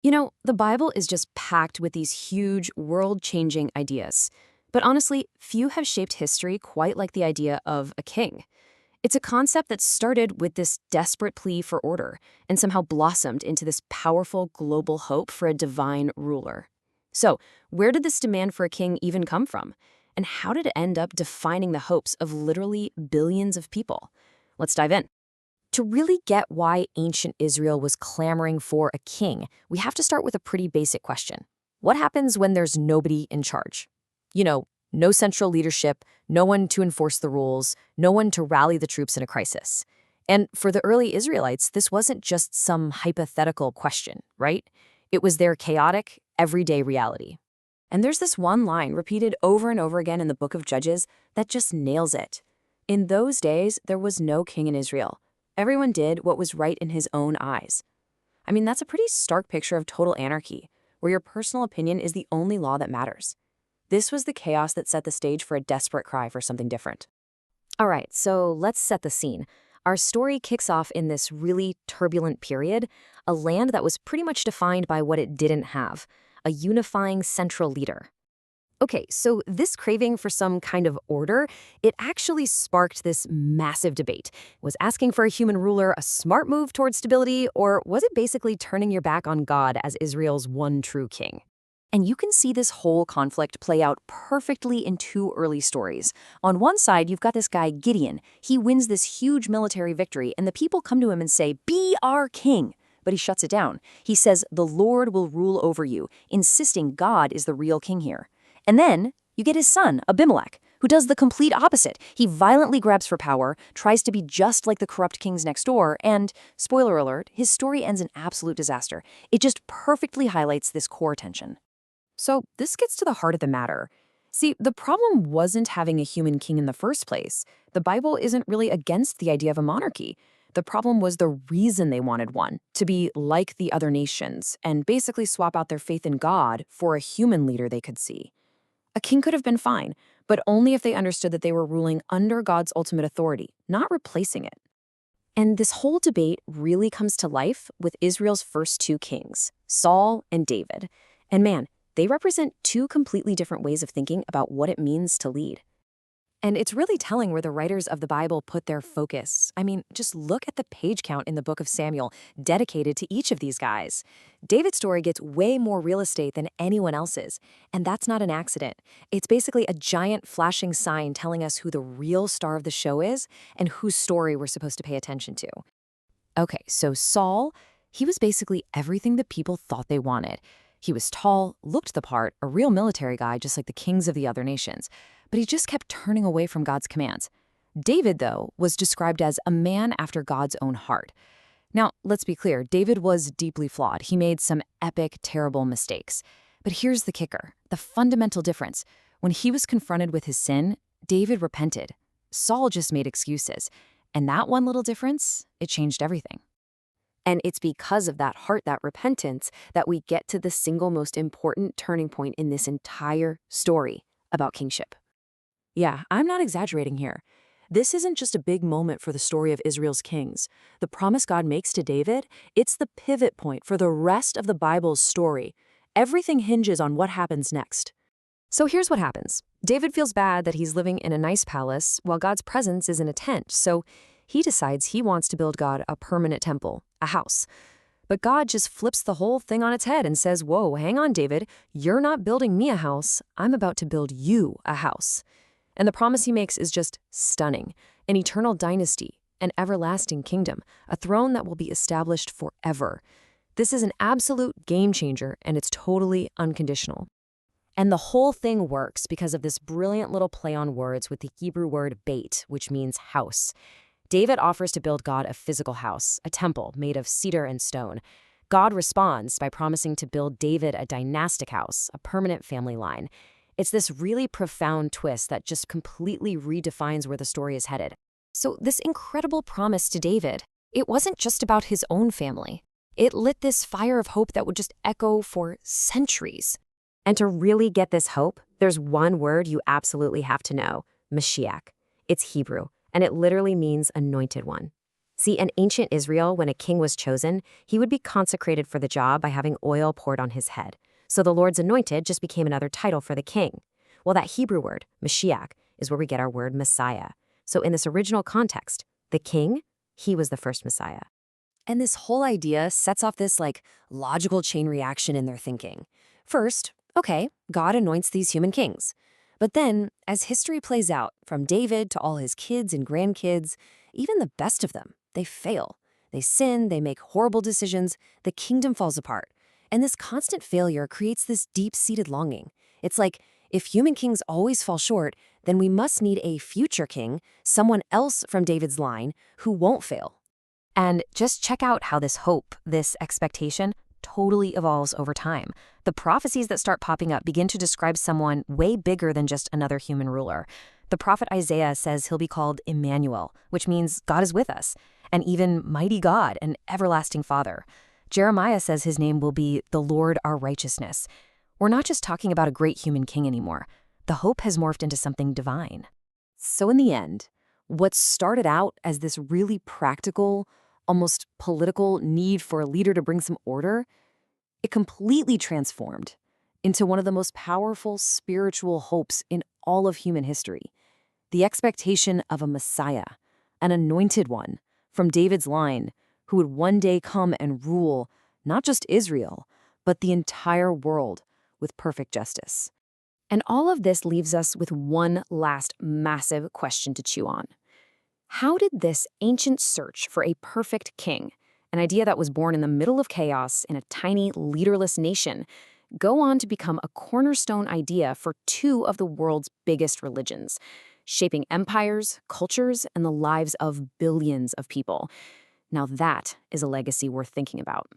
The Bible is just packed with these huge, world-changing ideas. But honestly, few have shaped history quite like the idea of a king. It's a concept that started with this desperate plea for order and somehow blossomed into this powerful global hope for a divine ruler. So, where did this demand for a king even come from? And how did it end up defining the hopes of literally billions of people? Let's dive in. To really get why ancient Israel was clamoring for a king, we have to start with a pretty basic question. What happens when there's nobody in charge? No central leadership, no one to enforce the rules, no one to rally the troops in a crisis. And for the early Israelites, this wasn't just some hypothetical question, right? It was their chaotic, everyday reality. And there's this one line repeated over and over again in the book of Judges that just nails it. In those days, there was no king in Israel. Everyone did what was right in his own eyes. I mean, that's a pretty stark picture of total anarchy, where your personal opinion is the only law that matters. This was the chaos that set the stage for a desperate cry for something different. All right, so let's set the scene. Our story kicks off in this really turbulent period, a land that was pretty much defined by what it didn't have, a unifying central leader. Okay, so this craving for some kind of order, it actually sparked this massive debate. Was asking for a human ruler a smart move towards stability, or was it basically turning your back on God as Israel's one true king? And you can see this whole conflict play out perfectly in two early stories. On one side, you've got this guy, Gideon. He wins this huge military victory, and the people come to him and say, "Be our king." But he shuts it down. He says, "The Lord will rule over you," insisting God is the real king here. And then you get his son, Abimelech, who does the complete opposite. He violently grabs for power, tries to be just like the corrupt kings next door, and, spoiler alert, his story ends in absolute disaster. It just perfectly highlights this core tension. So this gets to the heart of the matter. See, the problem wasn't having a human king in the first place. The Bible isn't really against the idea of a monarchy. The problem was the reason they wanted one, to be like the other nations, and basically swap out their faith in God for a human leader they could see. A king could have been fine, but only if they understood that they were ruling under God's ultimate authority, not replacing it. And this whole debate really comes to life with Israel's first two kings, Saul and David. And man, they represent two completely different ways of thinking about what it means to lead. And it's really telling where the writers of the Bible put their focus. I mean, just look at the page count in the book of Samuel dedicated to each of these guys. David's story gets way more real estate than anyone else's, and that's not an accident. It's basically a giant flashing sign telling us who the real star of the show is and whose story we're supposed to pay attention to. Okay, so Saul, he was basically everything the people thought they wanted. He was tall, looked the part, a real military guy just like the kings of the other nations. But he just kept turning away from God's commands. David, though, was described as a man after God's own heart. Now, let's be clear, David was deeply flawed. He made some epic, terrible mistakes. But here's the kicker, the fundamental difference. When he was confronted with his sin, David repented. Saul just made excuses. And that one little difference, it changed everything. And it's because of that heart, that repentance, that we get to the single most important turning point in this entire story about kingship. Yeah, I'm not exaggerating here. This isn't just a big moment for the story of Israel's kings. The promise God makes to David, it's the pivot point for the rest of the Bible's story. Everything hinges on what happens next. So here's what happens. David feels bad that he's living in a nice palace while God's presence is in a tent, so he decides he wants to build God a permanent temple, a house. But God just flips the whole thing on its head and says, "Whoa, hang on, David. You're not building me a house. I'm about to build you a house." And the promise he makes is just stunning. An eternal dynasty, an everlasting kingdom, a throne that will be established forever. This is an absolute game changer, and it's totally unconditional. And the whole thing works because of this brilliant little play on words with the Hebrew word beit, which means house. David offers to build God a physical house, a temple made of cedar and stone. God responds by promising to build David a dynastic house, a permanent family line. It's this really profound twist that just completely redefines where the story is headed. So this incredible promise to David, it wasn't just about his own family. It lit this fire of hope that would just echo for centuries. And to really get this hope, there's one word you absolutely have to know, Mashiach. It's Hebrew, and it literally means anointed one. See, in ancient Israel, when a king was chosen, he would be consecrated for the job by having oil poured on his head. So the Lord's anointed just became another title for the king. Well, that Hebrew word, Mashiach, is where we get our word Messiah. So in this original context, the king, he was the first Messiah. And this whole idea sets off this logical chain reaction in their thinking. First, okay, God anoints these human kings. But then, as history plays out, from David to all his kids and grandkids, even the best of them, they fail. They sin, they make horrible decisions, the kingdom falls apart. And this constant failure creates this deep-seated longing. It's like, if human kings always fall short, then we must need a future king, someone else from David's line, who won't fail. And just check out how this hope, this expectation, totally evolves over time. The prophecies that start popping up begin to describe someone way bigger than just another human ruler. The prophet Isaiah says he'll be called Emmanuel, which means God is with us, and even Mighty God and Everlasting Father. Jeremiah says his name will be the Lord our righteousness. We're not just talking about a great human king anymore. The hope has morphed into something divine. So in the end, what started out as this really practical, almost political need for a leader to bring some order, it completely transformed into one of the most powerful spiritual hopes in all of human history. The expectation of a Messiah, an anointed one, from David's line, who would one day come and rule not just Israel, but the entire world with perfect justice. And all of this leaves us with one last massive question to chew on. How did this ancient search for a perfect king, an idea that was born in the middle of chaos in a tiny, leaderless nation, go on to become a cornerstone idea for two of the world's biggest religions, shaping empires, cultures, and the lives of billions of people? Now that is a legacy worth thinking about.